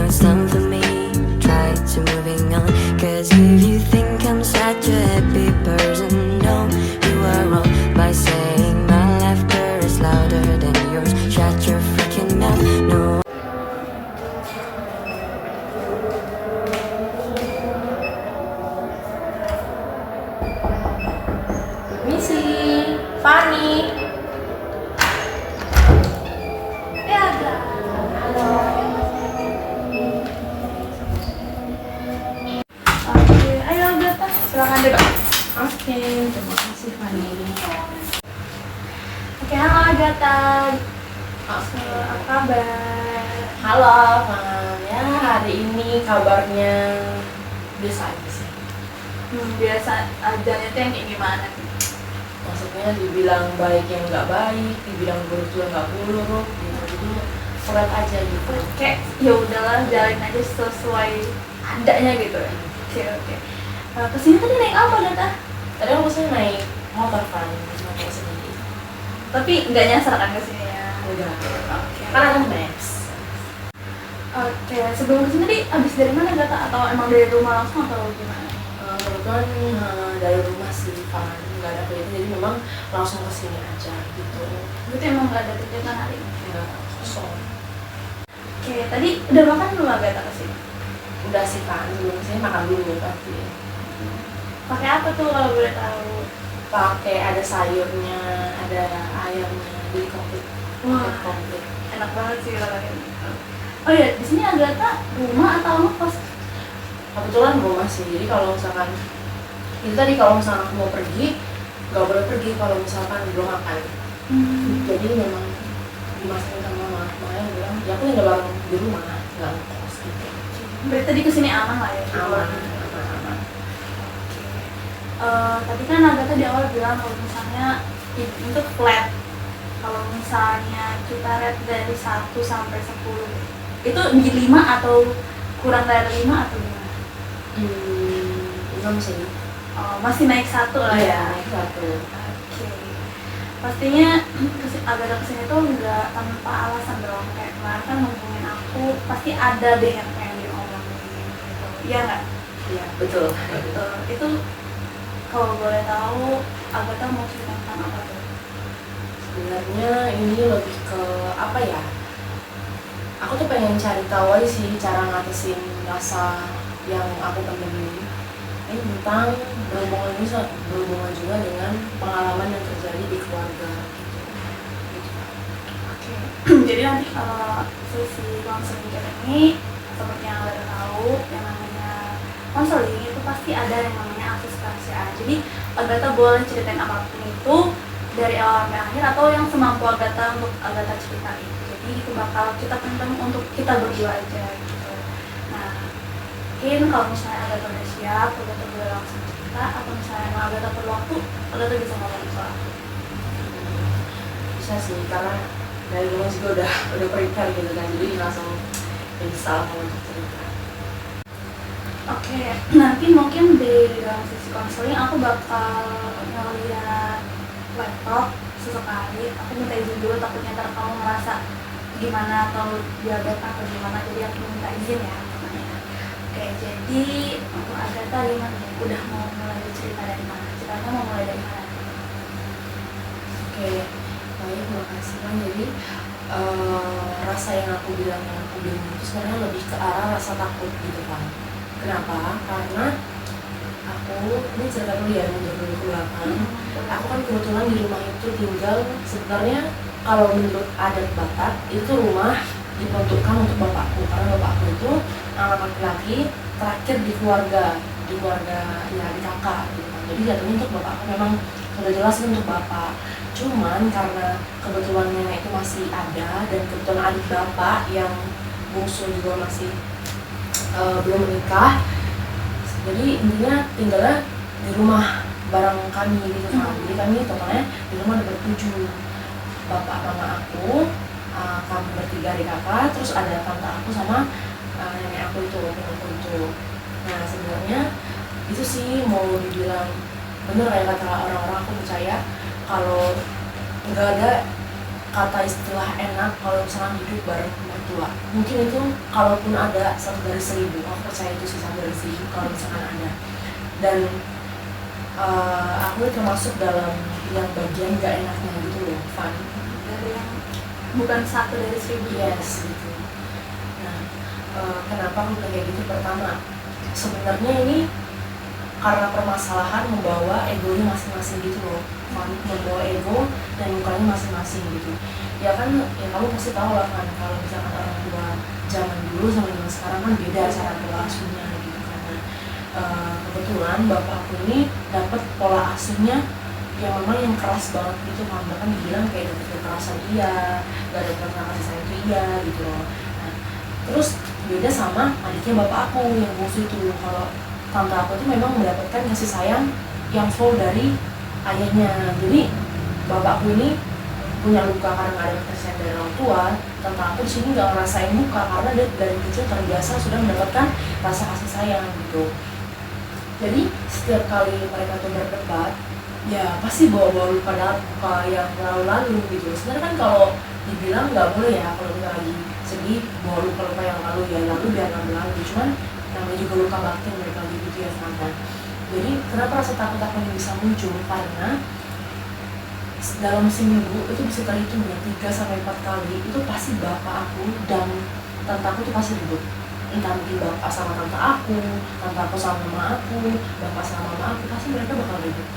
find some for me. Try to moving on, cause if you think I'm such a happy person, no, you are wrong by saying my laughter is louder than yours. Shut your freaking mouth, no. Misi, Fanny. Ya ada. Halo. Oke, ayo Agatha, silakan duduk. Oke, terima kasih Fanny. Oke, halo Agatha. Oke. Apa kabar? Halo, Fan. Ya, hari ini kabarnya biasa aja sih. Biasa aja itu yang kayak gimana nih? Maksudnya dibilang baik yang nggak baik, dibilang buruk juga nggak buruk, gitu. Jadi berat aja gitu. Kayak ya udahlah, jalin aja sesuai adanya gitu ya. Oke. Kesini tadi naik apa Agatha? Tadi aku sih naik motor Fan, motor sendiri. Tapi nggak nyasar kan kesini ya? Udah. Oke. Kan ada Max. Oke, sebelum kesini tadi abis dari mana Agatha? Atau emang dari rumah langsung atau gimana? Kebetulan dari rumah sih Fan, nggak ada kerjaan, jadi memang langsung kesini aja gitu. Berarti emang nggak ada kegiatan hari ini? Nggak kosong. Oke, tadi udah makan belum Agatha kesini? Udah sih Fan, sebelum kesini makan dulu pasti. Pakai apa tuh kalau boleh tahu? Pakai ada sayurnya, ada ayamnya, jadi komplit. Wah. Komplit. Enak banget sih kalau kayak gitu. Oh iya, di sini Agatha rumah atau ngekos? Kebetulan rumah sih, jadi kalau misalkan itu tadi kalau misalkan aku mau pergi, nggak boleh pergi kalau misalkan belum makan. Jadi memang dimasakin sama mama, makanya dia bilang, ya aku tinggal bareng di rumah, nggak ngekos gitu. Berarti tadi kesini aman lah ya? Aman. Tadi kan Agatha di awal bilang kalau misalnya itu flat. Kalau misalnya kita rate dari 1 sampai 10, itu di 5 atau kurang dari 5 atau gimana? Enggak sih. Masih naik 1 lah ya? Iya, naik 1. Oke. Pastinya Agatha kesini tuh nggak tanpa alasan dong. Kayak kemarin kan ngomongin aku, pasti ada deh yang pengen diomongin gitu. Iya nggak? Iya, betul. Betul. Itu kalau boleh tahu Agatha mau cerita tentang apa tuh? Sebenarnya ini lebih ke apa ya? Aku tuh pengen cari tahu aja sih cara ngatasin rasa yang aku pendam ini. Ini tentang berhubungan juga dengan pengalaman yang terjadi di keluarga gitu. Oke. Jadi nanti kalau sesi konseling kita ini, seperti yang Agatha tahu, yang namanya konseling itu pasti ada yang namanya akses kerahasiaan. Jadi Agatha boleh ceritain apapun itu dari awal sampai akhir atau yang semampu Agatha untuk Agatha ceritain. Jadi itu bakal kita pendam untuk kita berdua aja gitu. Nah, mungkin kalau misalnya Agatha udah siap, Agatha boleh langsung cerita, atau misalnya emang Agatha perlu waktu, Agatha bisa ngomong soal itu. Bisa sih, karena dari dulu juga udah prepare gitu kan, jadi langsung bisa untuk cerita. Oke, nanti mungkin di dalam sesi konseling aku bakal ngeliat laptop sesekali. Aku minta izin dulu, takutnya ntar kamu ngerasa gimana atau diabetes atau gimana, jadi aku minta izin ya temannya. Oke, jadi untuk Agatha gimana nih? Udah mau mulai cerita dari mana? Ceritanya mau mulai dari mana? Oke, baik, makasih kan. Jadi rasa yang aku bilang yang aku bingung itu sebenarnya lebih ke arah rasa takut gitu kan. Kenapa? Karena aku, ini cerita dulu ya, mundur dulu ke belakang. Aku kan kebetulan di rumah itu tinggal, sebenarnya kalau menurut adat Batak, itu rumah diperuntukkan untuk bapakku. Karena bapakku itu anak laki-laki terakhir di keluarga ya di kakak gitu kan. Jadi jatuhnya untuk bapakku memang sudah jelas untuk bapak. Cuman karena kebetulan nenek itu masih ada dan kebetulan adik bapak yang bungsu juga masih belum menikah, jadi intinya tinggalnya di rumah bareng kami gitu kan. Jadi kami totalnya di rumah ada bertujuh, bapak mama aku, kami bertiga di kakak, terus ada tante aku sama nenek aku itu, nenekku itu. Nah sebenarnya itu sih mau dibilang bener kayak kata orang-orang, aku percaya kalau nggak ada kata istilah enak kalau misalnya hidup bareng mertua. Mungkin itu kalaupun ada 1 dari 1000, aku percaya itu sih 1 dari 1000 kalau misalkan ada. Dan aku termasuk dalam yang bagian gak enaknya gitu loh, Van. Dari yang bukan 1 dari 1000. Yes, gitu. Nah, kenapa aku bilang kayak gitu? Pertama, sebenarnya ini karena permasalahan membawa egonya masing-masing gitu loh, membawa ego dan mukanya masing-masing gitu. Ya kan, ya kamu pasti tahu lah kan, kalau misalkan orang tua zaman dulu sama zaman sekarang kan beda cara pola asuhnya gitu. Karena kebetulan bapak aku ini dapat pola asuhnya yang memang yang keras banget gitu kan, bahkan dibilang kayak dapet kekerasan iya, gak ada kasih sayang itu iya gitu loh. Nah, terus beda sama adiknya bapak aku yang bungsu itu. Kalau tante aku itu memang mendapatkan kasih sayang yang full dari ayahnya. Jadi bapakku ini punya luka karena nggak ada kasih sayang dari orang tua. Tante aku di sini nggak ngerasain luka karena dia dari kecil terbiasa sudah mendapatkan rasa kasih sayang gitu. Jadi setiap kali mereka tuh berdebat, ya pasti bawa-bawa luka yang lalu-lalu gitu. Sebenarnya kan kalau dibilang nggak boleh ya kalau kita lagi sedih bawa luka-luka yang lalu, ya lalu biar lalu-lalu. Cuman namanya juga luka batin mereka gitu ya kan. Jadi kenapa rasa takut ini bisa muncul? Karena dalam seminggu itu bisa terhitung ya 3-4 kali itu pasti bapak aku dan tante aku tuh pasti ribut. Entah mungkin bapak sama tante aku sama mama aku, bapak sama mama aku, pasti mereka bakal ribut.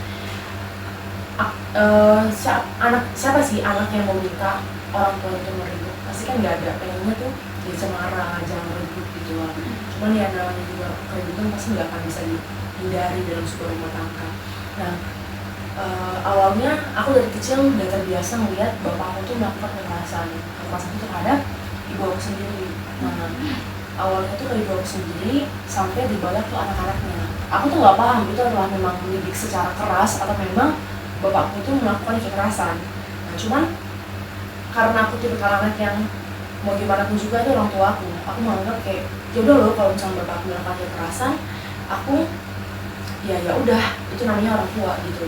Siapa sih anak yang mau minta orang tua itu meribut? Pasti kan nggak ada, pengennya tuh dia cemara, jangan ribut gitu lah. Cuman ya namanya juga keributan pasti nggak akan bisa dihindari dalam sebuah rumah tangga. Nah, awalnya aku dari kecil udah terbiasa melihat bapak aku tuh melakukan kekerasan itu terhadap ibu aku sendiri. Nah, awalnya tuh ke ibu aku sendiri sampai dibalas tuh anak-anaknya. Aku tuh nggak paham itu adalah memang mendidik secara keras atau memang bapakku itu melakukan kekerasan. Nah, cuman karena aku tipikal anak yang mau gimana pun juga itu orang tua aku menganggap kayak ya udah loh kalau misalnya bapakku melakukan kekerasan, aku ya udah itu namanya orang tua gitu.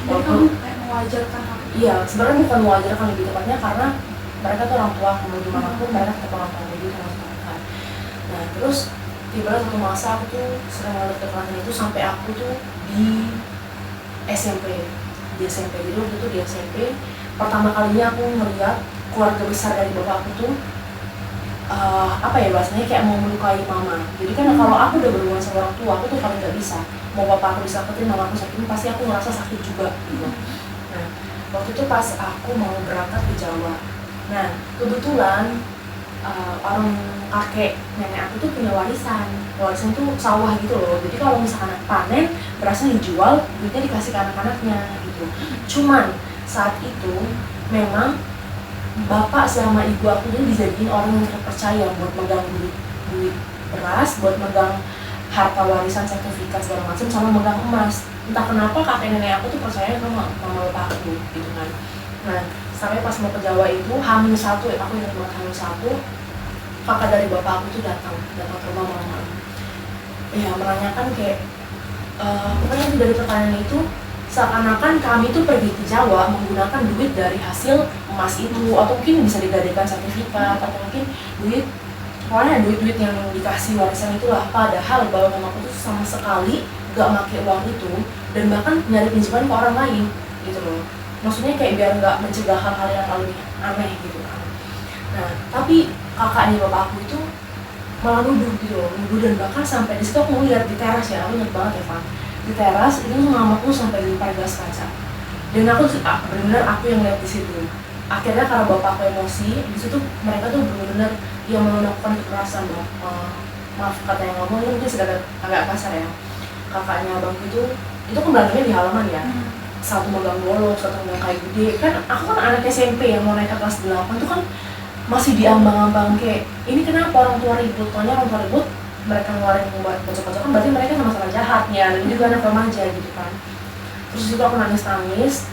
Jadi kamu kayak mewajarkan aku? Iya, sebenarnya bukan mewajarkan, lebih tepatnya karena mereka tuh orang tua aku, mau gimana pun mereka tetap orang tua gitu kan. Nah terus tiba-tiba satu masa aku tuh sering ngeliat kekerasan itu sampai aku tuh di SMP. Jadi waktu itu di SMP pertama kalinya aku melihat keluarga besar dari bapak aku tuh apa ya bahasanya kayak mau melukai mama. Jadi kan kalau aku udah berhubungan sama orang tua, aku tuh paling nggak bisa. Mau bapak aku disakitin, mama aku sakitin, pasti aku ngerasa sakit juga gitu. Nah, waktu itu pas aku mau berangkat ke Jawa. Nah, kebetulan orang kakek nenek aku tuh punya warisan tuh sawah gitu loh. Jadi kalau misalkan panen, berasnya dijual, duitnya dikasih ke anak-anaknya gitu. Cuman saat itu memang bapak sama ibu aku ini dijadiin orang yang terpercaya buat megang duit beras, buat megang harta warisan, sertifikat segala macam, sama megang emas. Entah kenapa kakek nenek aku tuh percaya sama mama bapak aku gitu kan. Nah sampai pas mau ke Jawa itu H-1, aku ingat banget H-1, kakak dari bapak aku tuh datang ke rumah malam-malam. Ya menanyakan kayak pokoknya dari pertanyaan itu seakan-akan kami tuh pergi ke Jawa menggunakan duit dari hasil emas itu, atau mungkin bisa digadekan sertifikat, atau mungkin pokoknya duit yang dikasih warisan itulah. Padahal bahwa mamaku tuh sama sekali gak pakai uang itu dan bahkan nyari pinjaman ke orang lain gitu loh. Maksudnya kayak biar gak mencegah hal-hal yang lebih aneh gitu kan. Nah tapi kakaknya bapak aku itu malah nuduh gitu loh, dan bahkan sampai di situ aku ngeliat di teras ya, aku inget banget ya Pak, di teras itu mamaku sampai lempar gelas kaca, dan aku benar-benar aku yang lihat di situ. Akhirnya karena bapak aku emosi, di situ mereka tuh benar-benar yang melakukan kekerasan. Maaf kata yang ngomong ini mungkin sedikit agak kasar ya. Kakaknya abang itu kan berantemnya di halaman ya. Satu megang golok, satu megang kayu gede. Kan aku kan anak SMP yang mau naik ke kelas 8 tuh kan masih diambang-ambang kayak ini kenapa orang tua ribut, mereka ngeluarin buat bocok-bocokan, berarti mereka sama-sama jahatnya, dan juga anak remaja gitu kan. Terus itu aku nangis-nangis,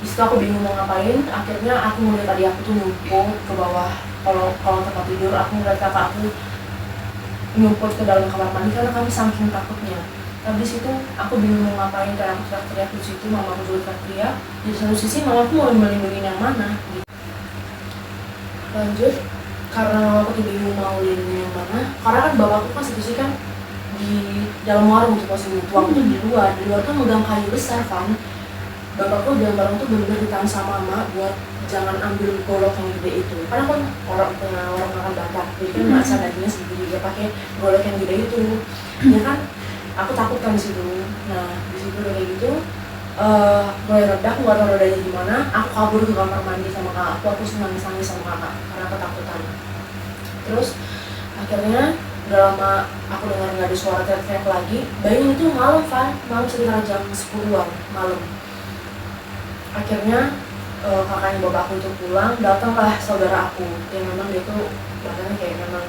disitu aku bingung mau ngapain. Akhirnya aku ngeliat tadi aku tuh nyumpul ke bawah kalau tempat tidur, aku ngeliat kakak aku nyumpul ke dalam kamar mandi karena kami saking takutnya. Tapi disitu aku bingung mau ngapain, karena aku teriak-teriak di situ, mama aku juga teriak. Di satu sisi mama aku mau melindungi yang mana gitu. Lanjut, karena aku tuh bingung mau lindungi yang mana, karena kan bapakku kan situasi kan di dalam warung tuh posisinya, tuang tuh di luar kan megang kayu besar kan. Bapakku dalam warung tuh bener-bener ditahan sama mama buat jangan ambil golok yang gede itu, karena kan orang makan Batak, jadi kan masak dagingnya sendiri, dia pakai golok yang gede itu, ya kan. Aku takut kan di situ. Nah di situ udah kayak gitu, mulai reda, aku gak tau redanya gimana, aku kabur ke kamar mandi sama kakak aku nangis-nangis sama kakak karena ketakutan. Terus akhirnya udah lama aku dengar nggak ada suara teriak-teriak lagi. Bayangin itu malam Van, malam sekitar jam 10-an malam. Akhirnya kakaknya bapakku itu pulang, datanglah saudara aku yang memang dia tuh bahkan kayak memang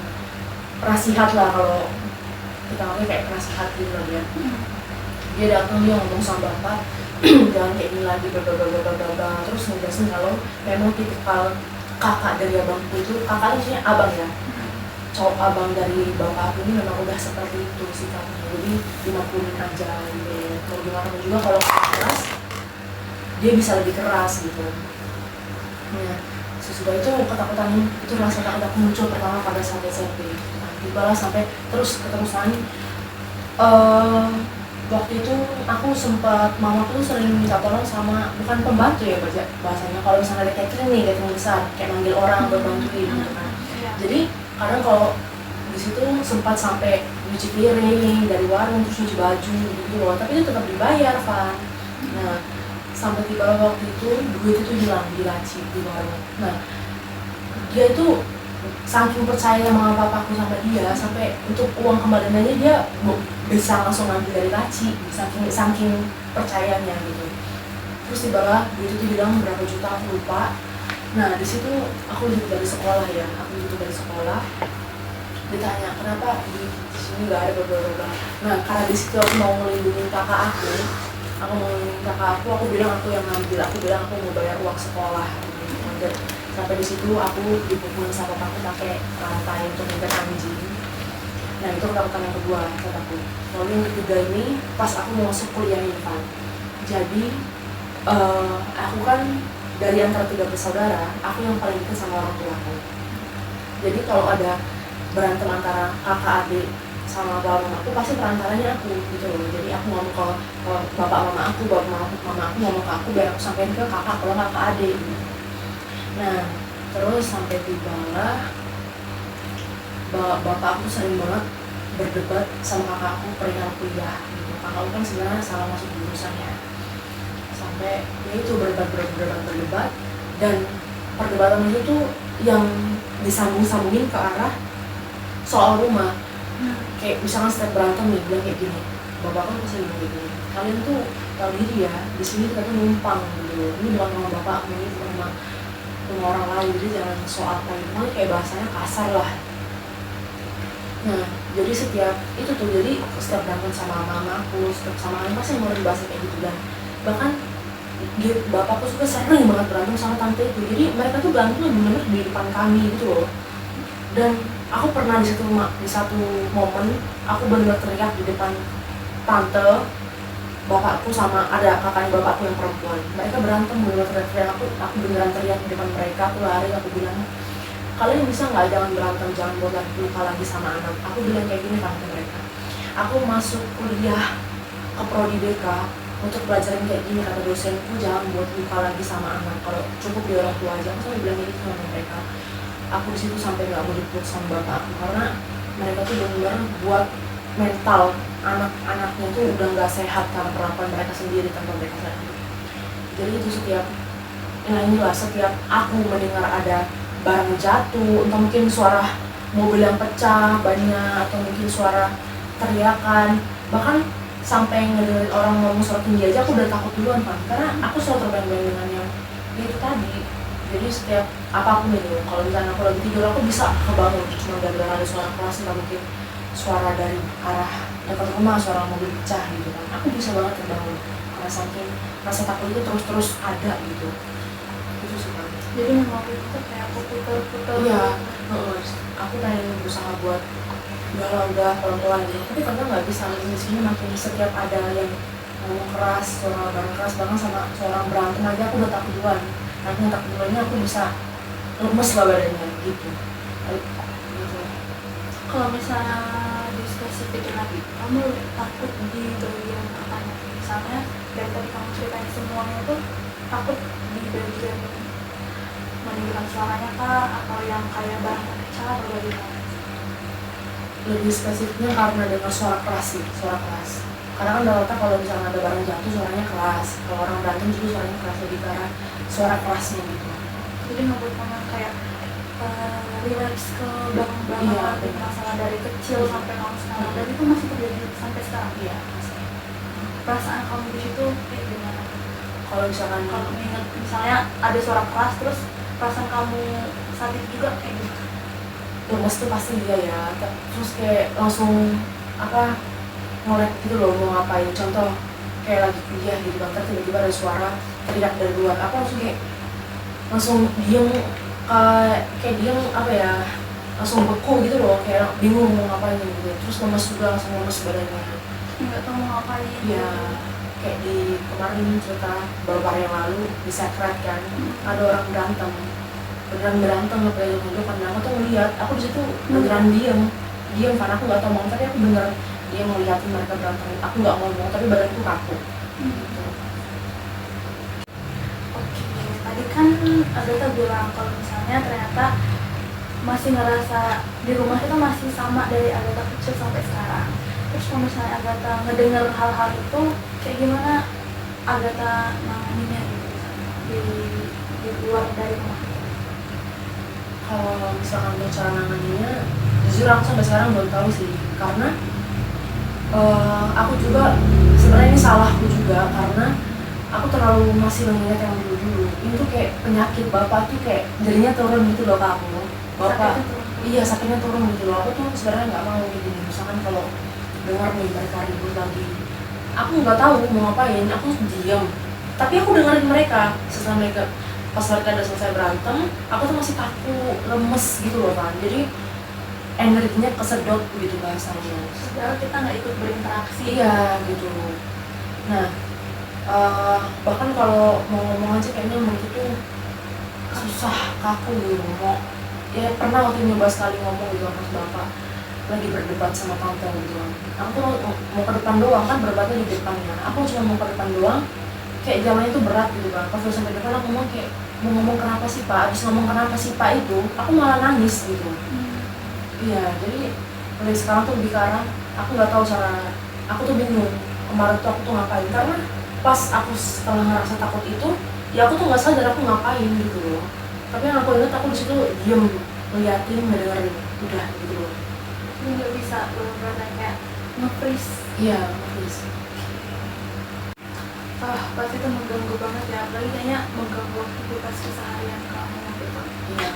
penasihat lah, kalau kita ngomongnya kayak penasihat gitu lah dia. Dia datang, dia ngomong sama bapak, jangan kayak gini lagi, terus ngejelasin kalau memang tipikal kakak dari abangku itu, kakaknya maksudnya abang ya, cowok abang dari bapak aku ini memang udah seperti itu sikapnya, jadi dimaklumin aja gitu. Kalau gimana pun juga kalau keras, dia bisa lebih keras gitu. Nah, sesudah itu ketakutan itu, rasa takut aku muncul pertama pada saat SMP. Nah, dibalas sampai keterusan. Waktu itu aku sempat, mamaku tuh sering minta tolong sama, bukan pembantu ya bahasanya, kalau misalnya ada catering besar, kayak manggil orang buat bantuin gitu kan. Jadi kadang kalau di situ sempat sampai nyuci piring dari warung, terus nyuci baju gitu loh, tapi itu tetap dibayar Van. Nah sampai tiba waktu itu duit itu hilang di laci di warung. Nah dia itu saking percaya sama papaku sama dia, sampai untuk uang kembaliannya dia bisa langsung ngambil dari laci, saking percayanya gitu. Terus tiba duit itu hilang berapa juta aku lupa. Nah di situ aku hidup dari sekolah ya, ditanya kenapa di sini nggak ada beberapa. Nah karena di situ aku mau ngelindungin kakak aku bilang aku yang ngambil, aku bilang aku mau bayar uang sekolah gitu. Sampai di situ aku dipukulin sama papaku pakai rantai untuk ngikat anjing. Nah itu ketakutan yang kedua kataku. Lalu yang ketiga ini pas aku mau masuk kuliah ini kan, jadi aku kan dari antara 3 bersaudara, aku yang paling dekat sama orang tuaku. Jadi kalau ada berantem antara kakak adik sama bapak mama aku, pasti perantaranya aku gitu loh. Jadi aku ngomong ke bapak mama aku ngomong ke aku biar aku sampein ke kakak kalau nggak ke adik gitu. Nah terus sampai tibalah bapak aku sering banget berdebat sama kakak aku perihal kuliah gitu. Kakak aku kan sebenarnya salah masuk jurusannya, sampai ya itu berdebat, dan perdebatan itu tuh yang disambung-sambungin ke arah soal rumah. Kayak misalkan setiap berantem nih bilang kayak gini, bapak kan pasti bilang kayak gini, kalian tuh tahu diri ya, di sini kita tuh numpang gitu, ini bukan rumah bapak, ini bukan rumah orang lain, jadi jangan soal kayak bahasanya kasar lah. Nah jadi setiap itu tuh, jadi setiap berantem sama mamaku, setiap sama lain pasti mau dibahas kayak gitu. Dan bahkan bapakku juga sering banget berantem sama tante itu, jadi mereka tuh berantem bener-bener di depan kami gitu loh. Dan aku pernah di satu momen aku benar-benar teriak di depan tante bapakku sama ada kakaknya bapakku yang perempuan, mereka berantem benar-benar teriak, aku beneran teriak di depan mereka. Aku lari, aku bilang kalian bisa nggak jangan berantem, jangan buat luka lagi sama anak. Aku bilang kayak gini kan ke mereka, aku masuk kuliah ke prodi BK untuk pelajaran kayak gini, kata dosenku, jangan buat luka lagi sama anak, kalau cukup di orang tua aja. Aku sampai bilang gitu sama mereka. Aku di situ sampai nggak mau dipeluk sama bapak aku, karena mereka tuh benar-benar buat mental anak-anaknya tuh udah nggak sehat karena perlakuan mereka sendiri tanpa mereka sadar. Jadi itu setiap aku mendengar ada barang jatuh, entah mungkin suara mobil yang pecah banyak, atau mungkin suara teriakan, bahkan sampai ngedengerin orang ngomong suara tinggi aja aku udah takut duluan kan, karena aku selalu terbayang-bayang dengan yang itu tadi. Jadi setiap apapun itu, kalau misalnya aku lagi tidur aku bisa kebangun cuma gara-gara ada suara keras, entah mungkin suara dari arah dekat rumah, suara mobil pecah gitu kan, aku bisa banget terbangun karena saking rasa takut itu terus ada gitu. Itu sih kan. Jadi memang itu kayak aku putar-putar. Iya, aku pengen berusaha buat udah pelan-pelan gitu, tapi ternyata nggak bisa. Di sini makin setiap ada yang ngomong keras, suara barang keras, bahkan sama seorang berantem aja aku udah takut duluan. Nanti takut duluannya aku bisa lemes lah badannya. gitu. Gitu. Kalau misalnya dispesifikin lagi, kamu takut di bagian apanya? Misalnya dari tadi kamu ceritain semuanya itu takut di bagian meninggikan suaranya kah, atau yang kayak barang pecah atau bagaimana? Lebih spesifiknya karena dengar suara keras sih, suara keras. Karena kan rata kalau misalnya ada barang jatuh suaranya keras, kalau orang berantem juga suaranya keras, lebih ke arah suara kerasnya gitu. Jadi ngebuat kamu kayak relax ke belakang-belakang Iya, lagi, benar. masalah dari kecil sampai kamu sekarang, dan itu masih terjadi sampai sekarang. Iya, pasti. Perasaan kamu di situ kayak gimana? Kalau misalkan Kalau ingat misalnya ada suara keras, terus perasaan kamu saat itu juga kayak gimana? lemes tuh pasti dia ya, terus kayak langsung apa ngeliat gitu loh mau ngapain. Contoh kayak lagi kuliah gitu kan, tiba-tiba ada suara teriak dari luar, aku langsung kayak langsung diem, kayak diem apa ya, langsung beku gitu loh, kayak bingung mau ngapain gitu. Terus lemes juga, langsung lemes badannya. Nggak tahu mau ngapain. Ya kayak di kemarin cerita beberapa hari yang lalu di Secret kan, ada orang berantem, beneran berantem apa yang tunjukkan. Aku tuh ngeliat, aku di situ beneran diem karena aku nggak tahu mau, tapi aku bener dia ngeliatin mereka berantem. Aku nggak ngomong tapi badanku kaku. Gitu. Oke, tadi kan Agatha bilang kalau misalnya ternyata masih ngerasa di rumah itu masih sama dari Agatha kecil sampai sekarang. Terus kalau misalnya Agatha ngedenger hal-hal itu, kayak gimana Agatha nanganinnya gitu di luar dari rumah? Kalau misalkan untuk cara nanganinnya, jujur aku sampai sekarang belum tahu sih, karena aku juga sebenarnya ini salahku juga, karena aku terlalu masih mengingat yang dulu. Ini tuh kayak penyakit, bapak tuh kayak jadinya turun gitu loh ke aku. Bapak Sakitnya turun. iya sakitnya turun gitu loh. Aku tuh sebenarnya nggak mau gitu. Misalkan kalau dengar nih mereka ribut lagi, aku nggak tahu mau ngapain, aku diam. Tapi aku dengerin mereka. Setelah mereka pas mereka udah selesai berantem, aku tuh masih kaku, lemes gitu loh kan. Jadi energinya kesedot gitu bahasanya. Padahal kita nggak ikut berinteraksi. Iya gitu. Nah, bahkan kalau mau ngomong aja kayaknya menurut itu susah, kaku gitu. Mau ya pernah waktu nyoba sekali ngomong gitu sama bapak lagi berdebat sama tante gitu kan. Aku tuh mau ke depan doang kan, berdebatnya di depannya. Aku cuma mau ke depan doang, kayak jalannya tuh berat gitu kan. Pas udah sampai depan aku ngomong kayak mau ngomong kenapa sih pak, habis ngomong kenapa sih pak itu aku malah nangis gitu. Iya, jadi mulai sekarang tuh lebih ke arah aku nggak tahu cara, aku tuh bingung kemarin tuh aku tuh ngapain, karena pas aku setelah ngerasa takut itu ya aku tuh nggak sadar aku ngapain gitu loh. Tapi yang aku ingat aku di situ diem ngeliatin, ngedengerin, udah gitu loh. Jadi nggak bisa benar-benar kayak nge-freeze. Iya, please. Pasti itu mengganggu banget ya, apalagi kayaknya mengganggu aktivitas keseharian kamu gitu. Iya,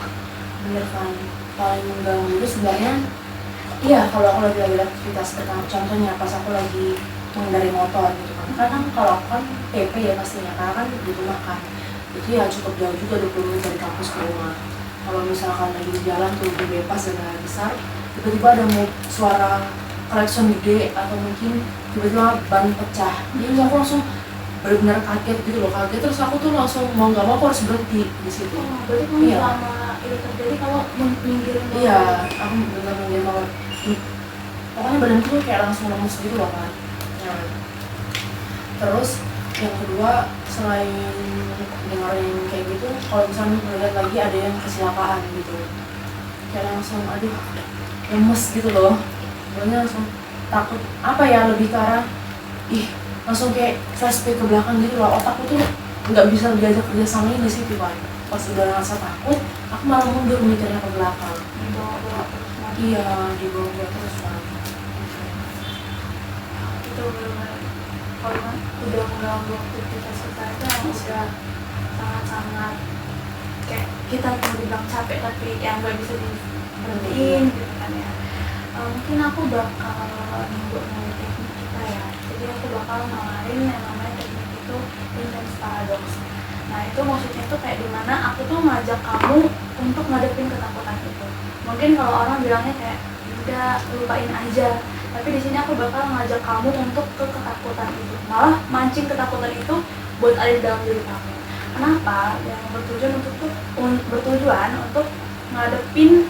bener kan. Paling mengganggu itu sebenarnya, iya kalau aku lagi aktivitas pertama, contohnya pas aku lagi mengendari motor gitu kan. Karena kalau aku kan PP ya pastinya, karena kan di rumah kan. Itu ya cukup jauh juga 20 menit dari kampus ke rumah. Kalau misalkan lagi di jalan tuh udah bebas dan gak besar, tiba-tiba ada suara klakson gede atau mungkin tiba-tiba ban pecah. Jadi aku langsung benar-benar kaget gitu loh, kaget. Terus aku tuh langsung mau nggak mau aku harus berhenti di situ. Berarti kamu Iya. selama itu terjadi kalau menginggirin Iya, aku benar-benar nggak mau. Pokoknya badanku tuh kayak langsung lemes gitu loh kan. Nah, terus yang kedua, selain dengerin kayak gitu, kalau misalnya ngeliat lagi ada yang kecelakaan gitu, kayak langsung aduh lemes gitu loh. Pokoknya langsung takut, apa ya, lebih ke arah langsung kayak flashback ke belakang gitu loh. Otakku tuh nggak bisa diajak kerja sama di situ kan. Pas udah ngerasa takut, aku malah mundur mikirnya ke belakang. dibawa terus nanti. Iya, dibawa terus kan. Itu benar-benar kalau udah mengganggu aktivitas kita itu yang udah sangat-sangat kayak kita mau dibilang capek tapi yang nggak bisa diberhentiin gitu kan ya. Mungkin aku bakal nunggu teknik kita ya, jadi aku bakal nawarin yang namanya teknik itu intense paradox. Nah itu maksudnya tuh kayak dimana aku tuh ngajak kamu untuk ngadepin ketakutan itu. Mungkin kalau orang bilangnya kayak udah lupain aja, tapi di sini aku bakal ngajak kamu untuk ke ketakutan itu, malah mancing ketakutan itu buat ada di dalam diri kamu. Kenapa? Yang bertujuan untuk ngadepin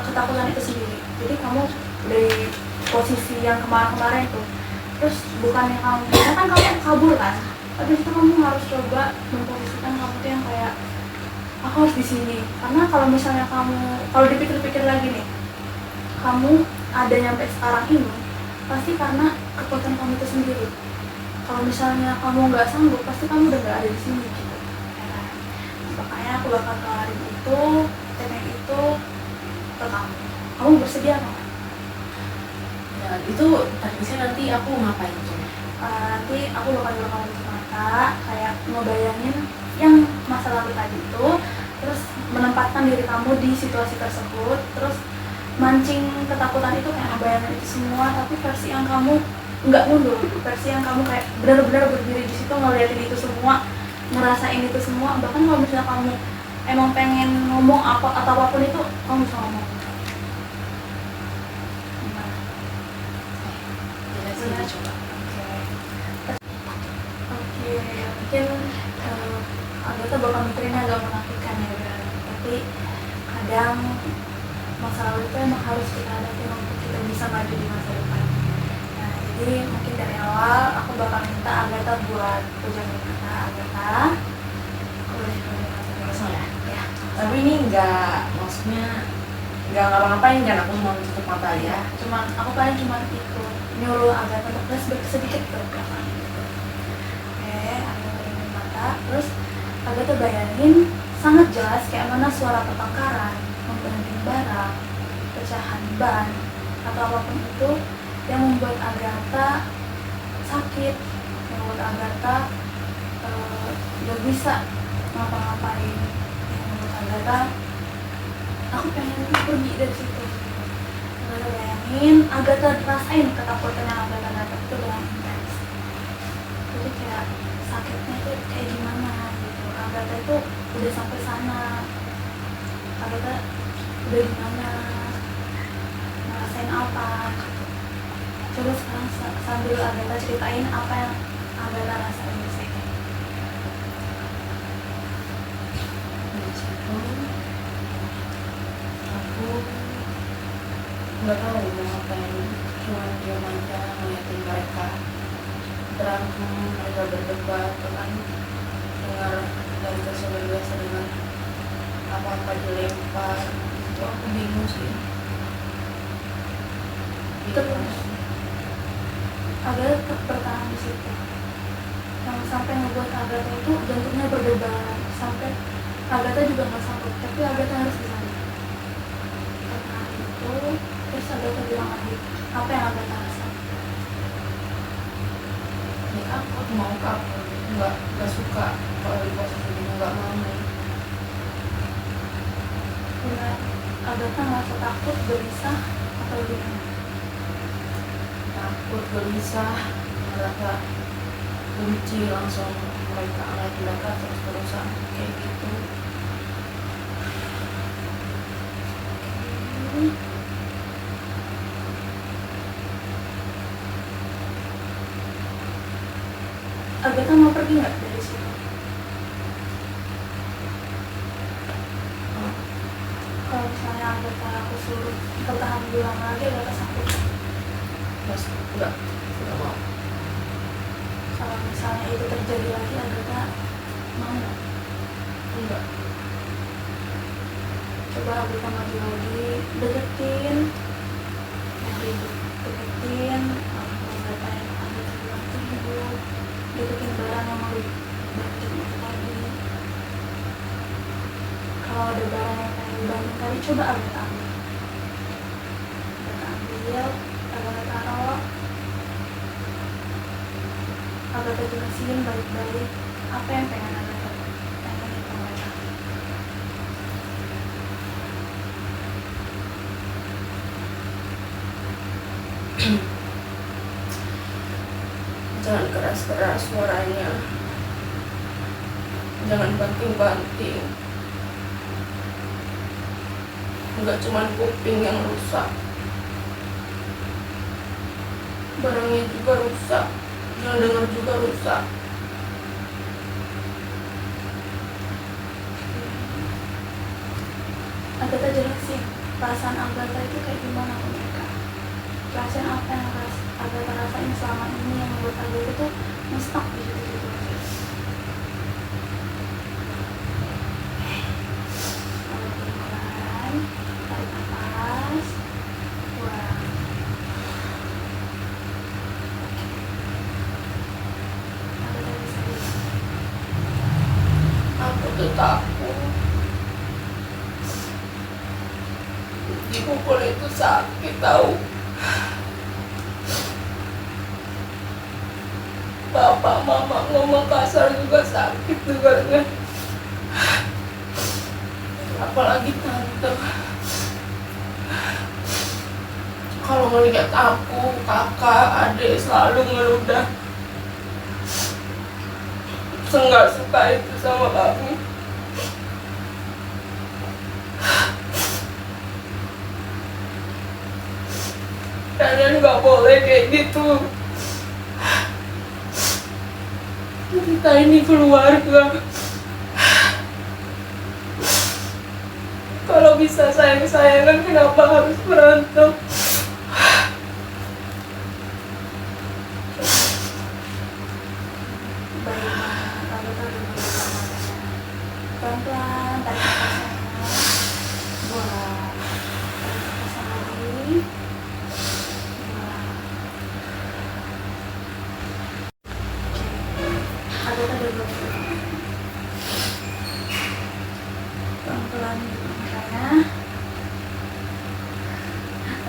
ketakutan itu sendiri. Jadi kamu dari posisi yang kemarin-kemarin tuh, terus bukannya kamu, biasanya kan kamu kabur kan, habis itu kamu harus coba memposisikan kamu tuh yang kayak aku harus di sini. Karena kalau misalnya kamu, kalau dipikir-pikir lagi nih, kamu ada nyampe sekarang ini pasti karena kekuatan kamu itu sendiri. Kalau misalnya kamu nggak sanggup, pasti kamu udah nggak ada di sini gitu. Makanya aku bakal keluarin itu, teknik itu ke kamu. Kamu bersedia nggak? Ya itu teknisnya nanti aku ngapain tuh? Nanti aku bakal nyuruh kamu tutup mata, kayak ngebayangin yang masa lalu tadi itu, terus menempatkan diri kamu di situasi tersebut, terus mancing ketakutan itu kayak ngebayangin itu semua, tapi versi yang kamu nggak mundur, versi yang kamu kayak benar-benar berdiri di situ ngeliatin itu semua, ngerasain itu semua. Bahkan kalau misalnya kamu emang pengen ngomong apa atau apapun itu, kamu bisa ngomong. Gimana? Ya sih, coba. Oke, mungkin Agatha bakal mikirinnya agak menakutkan ya, Bel. Tapi kadang masa lalu itu emang harus kita hadapi untuk kita bisa maju di masa depan. Nah, jadi mungkin dari awal aku bakal minta Agatha buat pejamkan mata. Agatha, aku boleh Langsung ya? ya. Tapi ini maksudnya nggak ngapa-ngapain kan, aku cuma tutup mata aja. Ya, cuman aku paling cuma itu nyuruh Agatha untuk flashback sedikit ke belakang gitu. Oke, Agatha pejamkan mata, terus Agatha bayangin sangat jelas kayak mana suara pertengkaran, membenting barang, pecahan ban, atau apapun itu yang membuat Agatha sakit, yang membuat Agatha gak bisa ngapa-ngapain, yang membuat Agatha aku pengen pergi dari situ. Agatha bayangin, Agatha rasain ketakutan yang Agatha dapat itu dengan intens. Jadi kayak sakitnya tuh kayak gimana gitu. Agatha itu udah sampai sana, Agatha udah di mana, ngerasain apa gitu. Coba sekarang sambil Agatha ceritain apa yang Agatha rasain di sini. Di situ aku nggak tahu mau ngapain, cuma diam aja ngeliatin mereka berantem, mereka berdebat, kan dengar dari kesel biasa dengan apa-apa dilempar. Itu aku bingung sih. Terus Agatha tetap bertahan di situ, yang sampai ngebuat Agatha itu jantungnya berdebar, sampai Agatha juga nggak sanggup, tapi Agatha harus di sana. Karena itu, terus Agatha bilang lagi, apa yang Agatha rasa? Ya aku mau kabur, nggak suka kalau di posisi ini, nggak mau. Benar, Agatha ngerasa takut, gelisah, atau gimana? Takut, gelisah, merasa benci langsung mereka terus-terusan kayak gitu. Agatha mau pergi nggak dari situ? Kalau misalnya Agatha aku suruh bertahan bilang lagi, Agatha sanggup. Mas, nggak mau. Kalau misalnya itu terjadi lagi, Agatha mau nggak? Enggak. Coba Agatha maju lagi, deketin, deketin, Agatha yang Agatha bilang tidur, deketin barang yang mau dibanting itu tadi. Kalau ada barang yang pengen dibanting tadi, coba Agatha ambil. Agatha ambil, Agatha taruh. Agatha jelasin baik-baik apa yang pengen Agatha pengen ke mereka. Jangan keras-keras suaranya, jangan banting-banting. Enggak cuma kuping yang rusak, barangnya juga rusak, yang dengar juga rusak. Agatha jelasin perasaan Agatha itu kayak gimana ke mereka, perasaan apa yang Agatha rasain selama ini yang membuat Agatha tuh ngestak di situ-situ aja. Pelan-pelan tarik nafas, buang. Agatha bisa lihat. Aku tuh takut. Dipukul itu sakit tahu. Bapak mama ngomong kasar juga sakit dengarnya. Apalagi tante. Kalau ngelihat aku, kakak, adik selalu ngeludah. Nggak suka itu sama kami. Kalian nggak boleh kayak gitu. Kita ini keluarga. Kalau bisa sayang-sayangan, kenapa harus berantem? Pelan-pelan tarik nafasnya, buang. Tarik nafasnya lagi, buang. Agatha udah buang. Pelan-pelan makanya.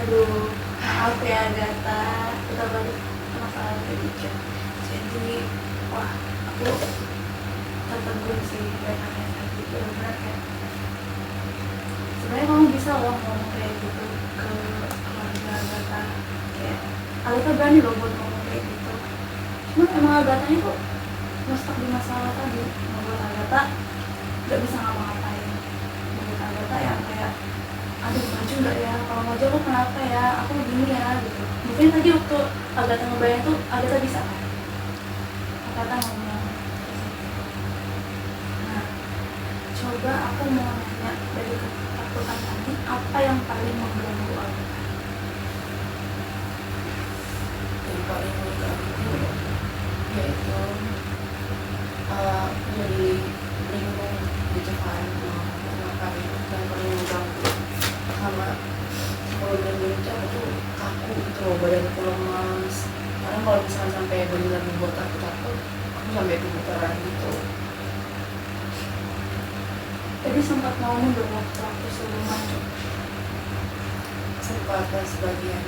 Aduh, maaf ya Agatha, kita balik ke masalah dikit. Jadi, wah, aku tertegun sih dengan yang tadi. Benar-benar kayak sebenarnya kamu bisa loh ngomong kayak gitu ke keluarga Agatha, kayak Agatha berani loh buat ngomong kayak gitu. Cuma emang Agathanya tuh ngestak di masalah tadi, membuat Agatha gak bisa ngapa-ngapain, membuat Agatha yang kayak aduh maju gak ya, kalau maju aku kenapa ya, aku begini ya gitu. Mungkin tadi waktu Agatha ngebayang tuh Agatha bisa kan, Agatha ngomong. Nah, coba aku mau nanya dari ketakutan tadi, apa yang paling mengganggu Agatha? Yang paling mengganggu yaitu jadi bingung gitu kan, ngapain. Yang paling mengganggu sama kalau bener-bener itu aku tuh kaku gitu loh, badanku lemas. Karena kalau misalnya sampai benar membuat aku takut, aku sampai gemeteran gitu. Tadi sempat mau mundur waktu sebelum maju. Sempat pas sebagian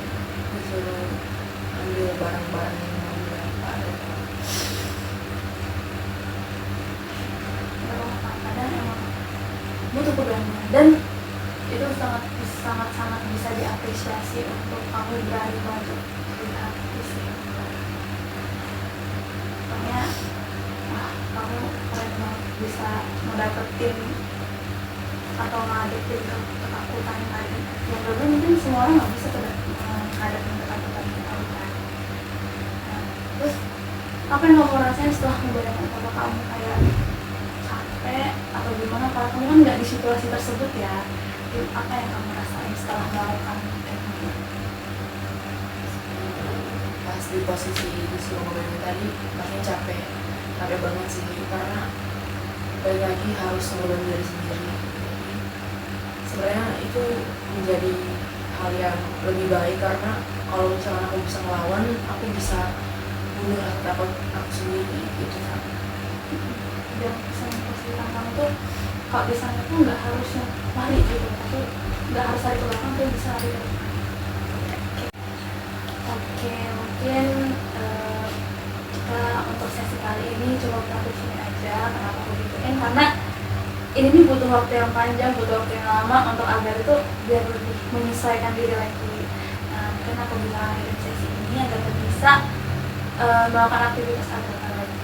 disuruh ambil barang-barang yang mau dilempar. Gak apa-apa, kadang emang butuh keberanian, dan itu sangat bisa diapresiasi untuk kamu berani maju lihat isi. Pokoknya wah, kamu keren banget bisa ngedapetin atau ngadepin ketakutan tadi yang bener mungkin semua orang nggak bisa ngadepin ketakutan kita kan. Nah, terus apa yang kamu rasain setelah membayangkan bahwa kamu kayak capek atau gimana, kalau kamu kan nggak di situasi tersebut ya, apa yang kamu rasain setelah melakukan teknik? Pas di posisi disuruh ngebayangin tadi, pastinya capek banget sih, karena balik lagi harus ngeluarin diri sendiri. Sebenarnya itu menjadi hal yang lebih baik, karena kalau misalnya aku bisa ngelawan, aku bisa bunuh takut aku sendiri gitu kan. Dan pesan-pesan kamu tuh kalau di sana tuh nggak harus lari gitu, tapi nggak harus lari ke belakang, tuh bisa lari ke depan. Oke, mungkin kita untuk sesi kali ini cuma sampai sini aja. Kenapa aku gituin? Karena ini nih butuh waktu yang panjang, butuh waktu yang lama untuk agar itu biar lebih menyesuaikan diri lagi. Nah, mungkin aku bilang akhir sesi ini agar bisa melakukan aktivitas Agatha lagi.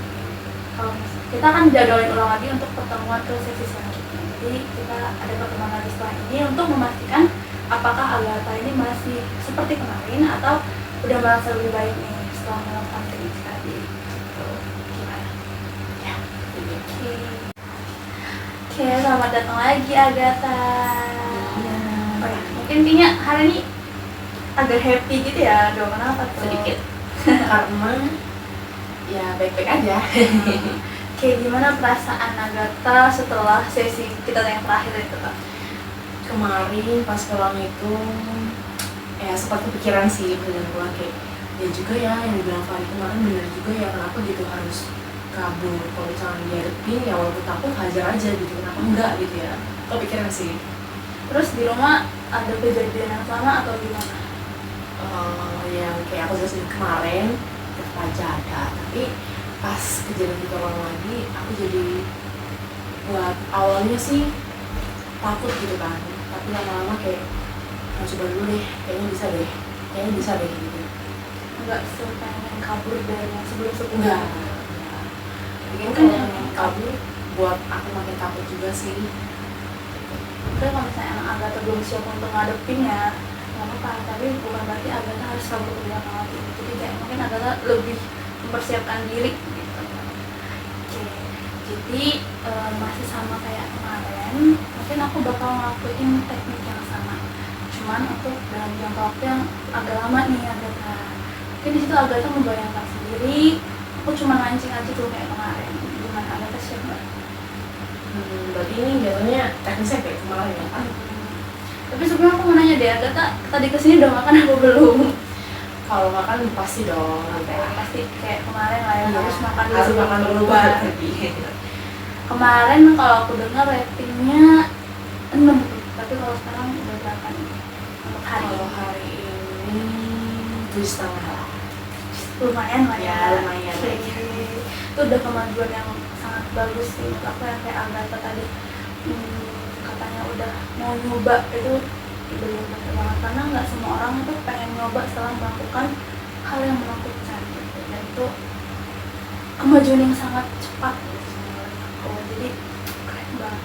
Kalau kita akan jadwalin ulang lagi untuk pertemuan ke sesi selanjutnya. Jadi kita ada pertemuan lagi setelah ini untuk memastikan apakah Agatha ini masih seperti kemarin atau udah merasa lebih baik nih setelah melakukan teknik tadi. Gitu. Gimana? Ya. Oke, selamat datang lagi Agatha. Oh ya, mungkin intinya hari ini agak happy gitu ya, dong. Kenapa tuh? Sedikit karena ya baik-baik aja. Kayak gimana perasaan Agatha setelah sesi kita yang terakhir itu, Kak? Kemarin pas pulang itu ya sempat kepikiran sih dengan pulang kayak ya juga ya yang dibilang Fahri kemarin bener juga ya, kenapa gitu harus kabur. Kalau misalnya dihadepin ya walaupun takut hajar aja gitu, kenapa enggak gitu ya, kepikiran sih. Terus di rumah ada kejadian yang sama atau gimana? Yang kayak aku jelasin kemarin tetap aja ada, tapi pas kejadian itu ulang lagi aku jadi buat awalnya sih takut gitu kan, tapi lama-lama kayak coba dulu deh, kayaknya bisa deh gitu. Enggak sepengen kabur dari yang sebelum-sebelumnya? Enggak. Mungkin kalau pengen kabur buat aku makin takut juga sih. Mungkin kalau misalnya emang Agatha belum siap untuk ngadepin ya nggak apa-apa, tapi bukan berarti Agatha harus kabur ke belakang lagi. Jadi kayak mungkin Agatha lebih mempersiapkan diri gitu. Oke, jadi masih sama kayak kemarin, mungkin aku bakal ngelakuin teknik yang sama, cuman untuk dalam jangka waktu yang agak lama nih Agatha. Mungkin disitu Agatha membayangkan sendiri, aku cuma mancing aja tuh kayak kemarin. Gimana, Agatha siap nggak? Berarti ini biasanya teknisnya kayak kemarin ya kan? Tapi sebelumnya aku mau nanya deh, Agatha tadi kesini udah makan apa belum? Kalau makan pasti dong, Pasti kayak kemarin lah ya, Iya, harus makan harus makan dulu baru. baru tadi. Kemarin kalau aku dengar ratingnya 6, tapi kalau sekarang udah berapa nih untuk hari Kalau ini? hari ini 7,5 lah. Lumayan lah ya. Ya, lumayan. Oke. Itu udah kemajuan yang sangat bagus sih menurut aku, yang kayak Agatha tadi katanya udah mau nyoba, itu belum benar banget, karena nggak semua orang itu pengen nyoba setelah melakukan hal yang menakutkan gitu. Dan itu kemajuan yang sangat cepat gitu menurut aku, jadi keren banget.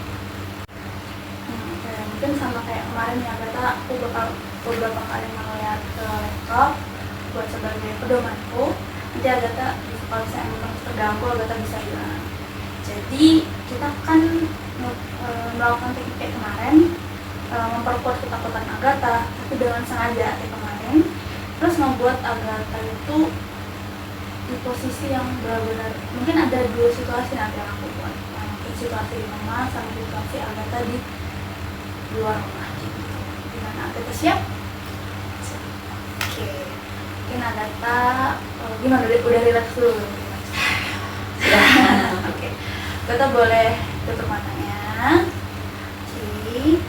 Kayak mungkin sama kayak kemarin ya Agatha, aku bakal beberapa kali ngeliat ke laptop buat sebagai pedomanku. Nanti Agatha kalau saya memang terganggu, Agatha bisa bilang. Jadi kita kan melakukan teknik kayak kemarin, memperkuat ketakutan Agatha, tapi dengan sengaja kayak kemarin, terus membuat Agatha itu di posisi yang benar-benar, mungkin ada 2 situasi nanti yang aku buat, mungkin situasi di rumah sama situasi Agatha di luar rumah gitu. Gimana, Agatha siap? Oke, mungkin Agatha gimana, udah relax dulu? Oke, Agatha boleh tutup matanya. Oke,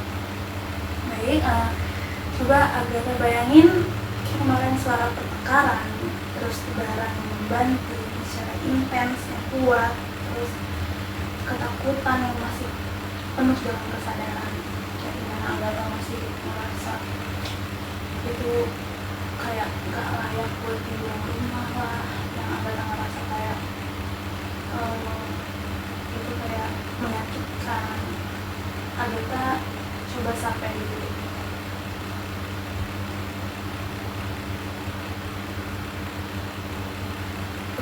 baik. Coba Agatha bayangin kemarin suara pertengkaran, terus barang membanting secara intens yang kuat, terus ketakutan yang masih penuh dengan kesadaran. Kayak gimana Agatha masih merasa itu kayak gak layak buat di luar rumah lah, yang Agatha ngerasa kayak itu kayak menyakitkan. Agatha coba sampai di titik itu.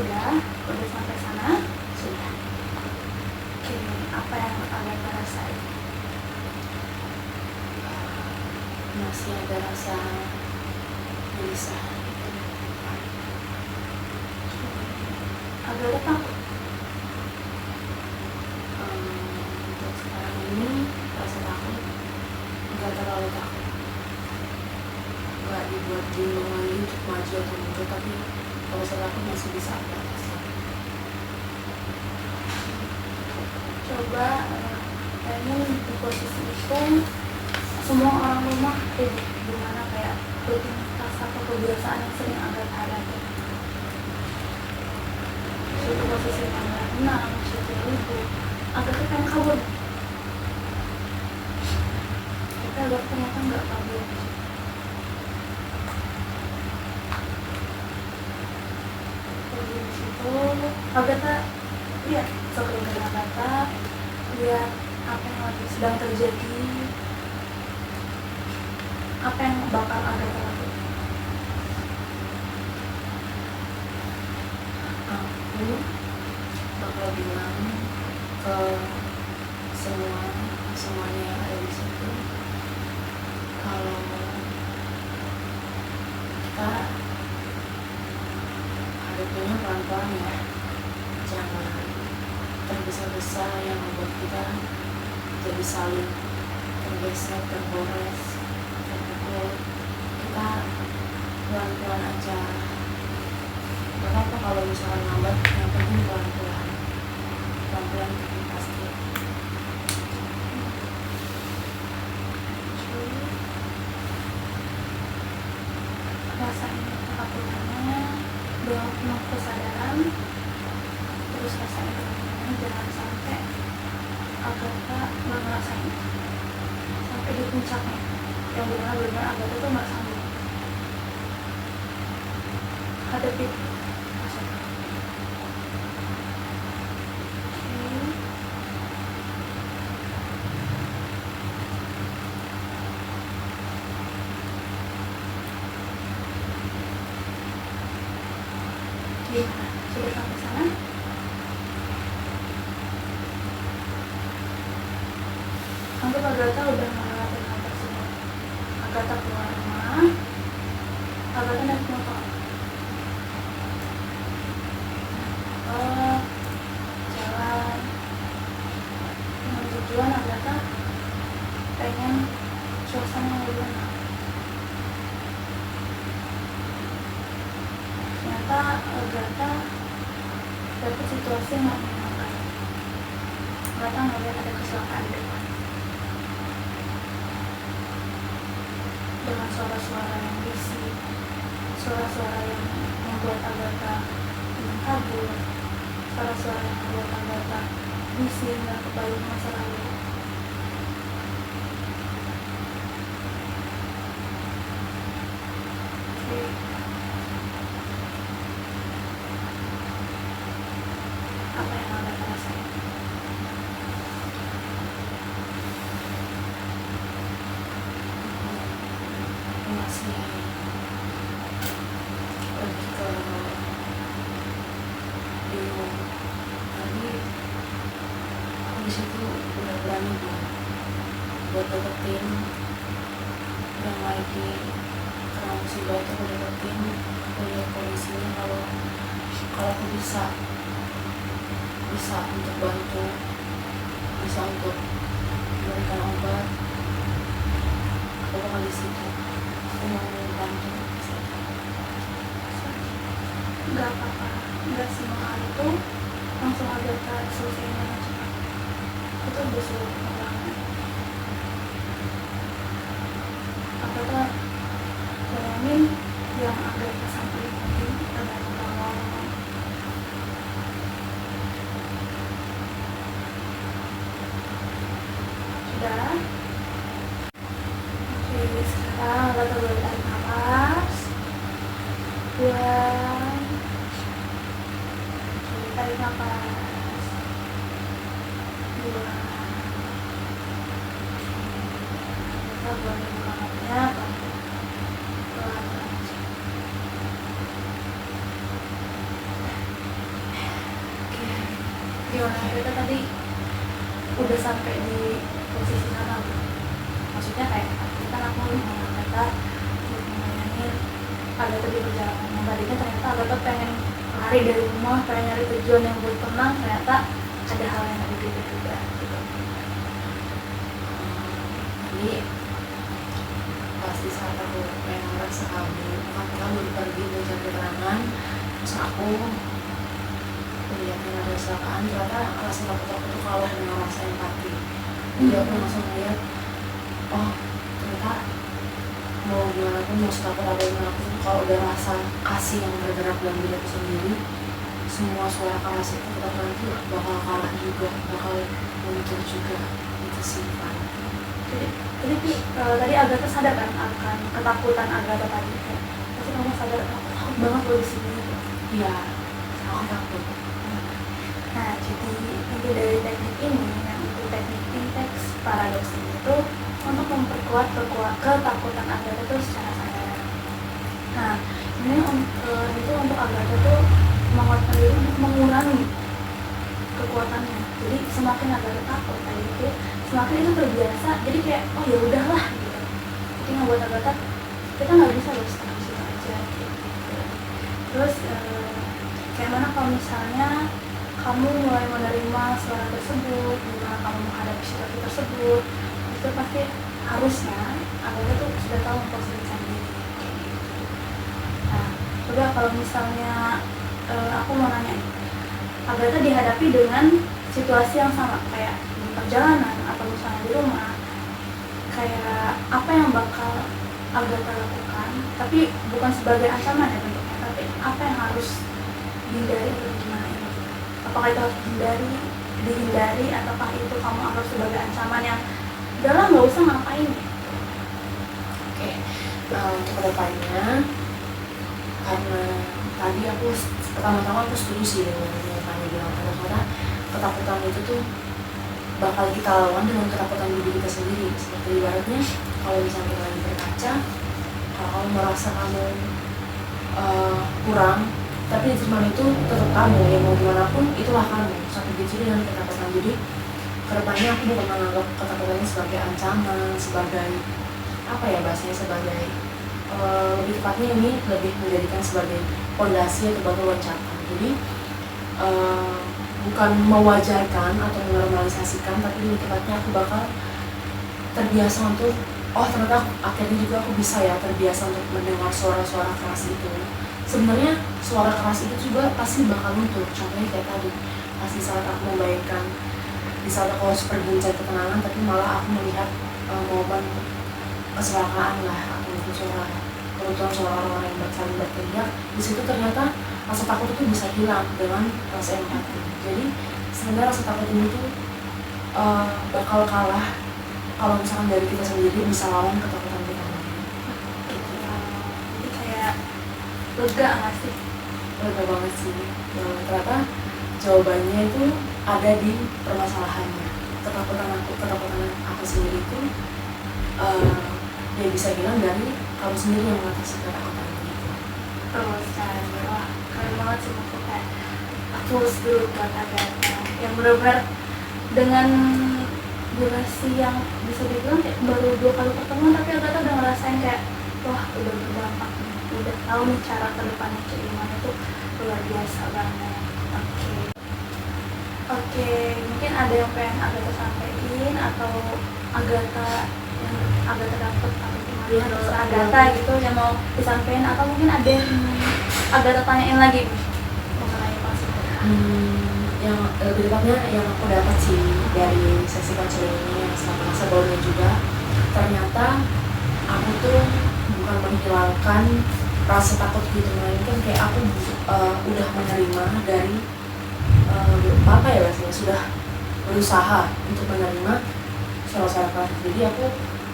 Udah sampai sana? Sudah. Oke, apa yang Agatha rasain? Masih ada rasa gelisah. Agatha takut? Untuk sekarang ini rasa takut nggak terlalu takut, nggak dibuat bingung lagi untuk maju atau mundur, tapi kalau rasa takut masih bisa aku atasi. Coba kayaknya di posisi itu semua orang rumah kayak gimana, kayak rutinitas atau kebiasaan yang sering Agatha hadapi. Suatu posisi yang nggak tenang, suatu ibu Agatha pengen kabur, tapi Agatha ternyata nggak kabur. Di situ Agatha lihat sekeliling Agatha, lihat apa yang lagi sedang terjadi, apa yang bakal Agatha lakukan. Aku bakal bilang ke semuanya yang ada di situ kalau kita hadapinnya pelan-pelan ya, jangan tergesa-gesa yang membuat kita jadi saling tergeser, tergores, terpukul. Kita pelan-pelan aja, gak apa-apa kalau misalkan lambat, yang penting pelan-pelan itu pasti. Rasain ketakutannya dengan penuh kesadaran, terus rasain ketakutannya, jangan sampai Agatha nggak ngerasain sampai di puncaknya yang benar-benar Agatha tuh nggak sanggup hadapi rasa takut. Oke. Gimana? Sudah sampai sana? Anggap Agatha udah melewati hal tersebut. Agatha keluar rumah, Agatha naik motor. Jalan dengan tujuan Agatha pengen suasana yang lebih tenang. Ternyata Agatha dapet situasi yang gak menyenangkan. Agatha ngeliat ada kecelakaan di depan dengan suara-suara yang berisik, suara-suara yang membuat Agatha ingin kabur, suara-suara yang membuat Agatha bising dan kebayang masa lalu. Oke. Apa yang Agatha rasain? Masih lebih ke bingung. Tadi aku di situ udah berani buat deketin yang lagi kena musibah itu, aku deketin, aku lihat kondisinya kalau aku bisa untuk bantu, bisa untuk memberikan obat, aku bakal di situ. Aku mau bantu. Gak apa-apa, gak semua hal itu langsung Agatha selesaiin dengan cepat. Itu butuh pengembangan. Agatha bayangin yang Agatha sampaikan tadi adalah kalau sudah. Oke, sekarang Agatha boleh tarik nafas, buang. Oke, tarik nafas, buang. Agatha boleh buka matanya, pelan-pelan aja. Oke, gimana Agatha tadi udah sampai di posisi sana belum? Maksudnya kayak kan aku Agatha membayangin Agatha di perjalanan yang tadinya ternyata Agatha pengen lari dari rumah, pengen nyari tujuan yang buat tenang, ternyata ada hal yang lebih gede juga gitu. Jadi pas di saat aku pengen merasa kabur, aku baru pergi belajar keterangan, terus aku lihatnya ada kecelakaan. Ternyata rasa takut aku tuh kalau dengan rasa empati. Jadi aku langsung lihat, oh ternyata mau gimana pun, mau setakut apa gimana pun, kalau udah rasa kasih yang bergerak dalam diri aku sendiri, semua suara keras itu tetap nanti bakal kalah juga, bakal muncul juga. Itu sih Pak. Jadi tadi Agatha sadar kan akan ketakutan Agatha tadi. Pasti kamu sadar aku takut banget loh di sini. Iya, aku takut. Nah, jadi inti dari teknik ini, yang itu teknik inteks paradoks ini itu untuk memperkuat ketakutan Agatha itu secara sadar. Nah, ini itu untuk Agatha tuh menguatkan diri untuk mengurangi kekuatannya. Jadi semakin Agatha takut tadi itu, semakin itu terbiasa. Jadi kayak oh ya udahlah gitu. Jadi nggak buat Agatha kita nggak bisa loh setengah situ aja. kalau misalnya kamu mulai menerima suara tersebut, gimana kamu menghadapi situasi tersebut, itu pasti harusnya Agatha tuh sudah tahu memposisikan diri kayak gitu. Nah, coba kalau misalnya aku mau nanya nih, Agatha dihadapi dengan situasi yang sama kayak di perjalanan atau misalnya di rumah, kayak apa yang bakal Agatha lakukan, tapi bukan sebagai ancaman ya bentuknya, tapi apa yang harus dihindari atau gimana ini? Apakah itu harus dihindari ataukah itu kamu anggap sebagai ancaman yang udahlah nggak usah ngapain? Oke, untuk kedepannya, karena tadi pertama-tama aku setuju sih dengan yang kamu bilang, karena ketakutan itu tuh bakal kita lawan dengan ketakutan diri kita sendiri. Seperti ibaratnya kalau misalnya kita lagi berkaca, kalau kamu merasa kamu kurang, tapi di cermin itu tetap kamu, ya mau gimana pun itulah kamu. Satu gitu dengan ketakutan. Jadi kedepannya aku bukan menganggap ketakutan ini sebagai ancaman, sebagai apa ya bahasanya, sebagai lebih tepatnya ini lebih menjadikan sebagai fondasi atau batu loncatan. Jadi bukan mewajarkan atau menormalisasikan, tapi lebih tepatnya aku bakal terbiasa untuk ternyata akhirnya juga aku bisa ya terbiasa untuk mendengar suara-suara keras itu. Sebenarnya suara keras itu juga pasti bakal muncul. Contohnya kayak tadi, pasti saat aku membayangkan di saat aku harus pergi mencari ketenangan, tapi malah aku melihat momen kecelakaan lah, atau kebetulan suara orang-orang yang saling berteriak. Di situ ternyata rasa takut itu bisa hilang dengan rasa empati. Jadi sebenarnya rasa takut ini tuh bakal kalah kalau misalkan dari kita sendiri bisa lawan ketakutan kita. Jadi kayak lega nggak sih? Lega banget sih. Ternyata jawabannya itu ada di permasalahannya. Ketakutan aku sendiri itu ya bisa bilang dari kamu sendiri yang mengatasi ketakutan itu. Terus kan, wah keren banget sih, maksudnya aku setuju buat Agatha yang benar-benar dengan durasi yang bisa dibilang kayak baru 2 kali pertemuan, tapi Agatha udah ngerasain kayak wah udah berdampak nih, udah tahu nih cara ke depannya kayak gimana, itu luar biasa banget. Oke, mungkin ada yang pengen Agatha sampaikan atau Agatha yang Agatha dapet atau gimana terus Agatha gitu yang mau disampaikan, atau mungkin ada yang Agatha tanyain lagi mengenai maksudnya. Yang lebih tepatnya yang aku dapat sih dari sesi konseling ini yang sama sebelumnya juga, ternyata aku tuh bukan menghilangkan rasa takut gitu, melainkan kayak aku udah menerima dari apa ya bahasanya, sudah berusaha untuk menerima suara-suara keras. Jadi aku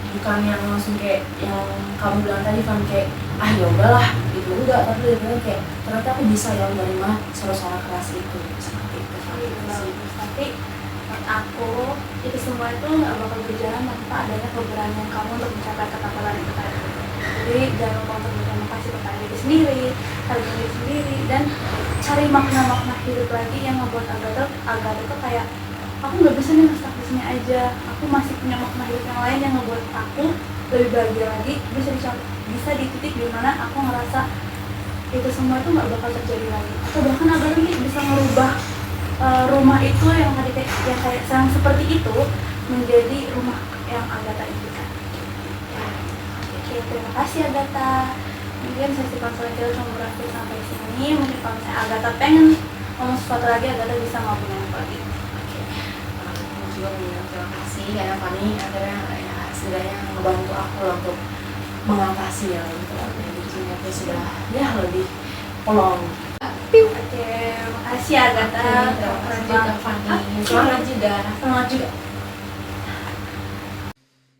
bukan yang langsung kayak yang kamu bilang tadi kan kayak ya udahlah gitu, enggak, tapi lebih kayak ternyata aku bisa ya menerima suara-suara keras itu seperti itu. Tapi menurut aku itu semua itu nggak bakal berjalan tanpa adanya keberanian kamu untuk mencapai ketakutan itu tadi. Jadi jangan lupa untuk berterima kasih kepada diri sendiri, hargai diri sendiri, dan cari makna-makna hidup lagi yang membuat Agatha itu kayak aku nggak bisa nih stuck di sini aja, aku masih punya makna hidup yang lain yang membuat aku lebih bahagia lagi, bisa di titik dimana aku ngerasa itu semua itu nggak bakal terjadi lagi, atau bahkan Agatha bisa merubah rumah itu yang tadi kayak yang seperti itu menjadi rumah yang Agatha impikan. Oke, terima kasih Agatha. Mungkin sesi konseling kita cuma berakhir sampai sini. Mungkin kalau misalnya Agatha pengen ngomong sesuatu lagi, Agatha bisa ngobrol lagi. Oke, aku juga mengucapkan terima kasih karena Fani akhirnya ya setidaknya ngebantu aku lah untuk mengatasi ya gitu. Jadi aku sudah ya lebih pelong. Oke, makasih Agatha. Keren juga Fani. Semangat juga.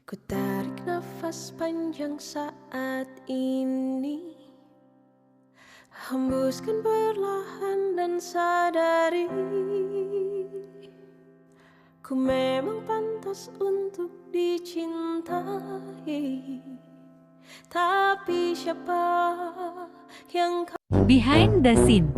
Ku tarik nafas panjang saat ini, hembuskan perlahan dan sadari ku memang pantas untuk dicintai. Tapi siapa yang Behind the Scene.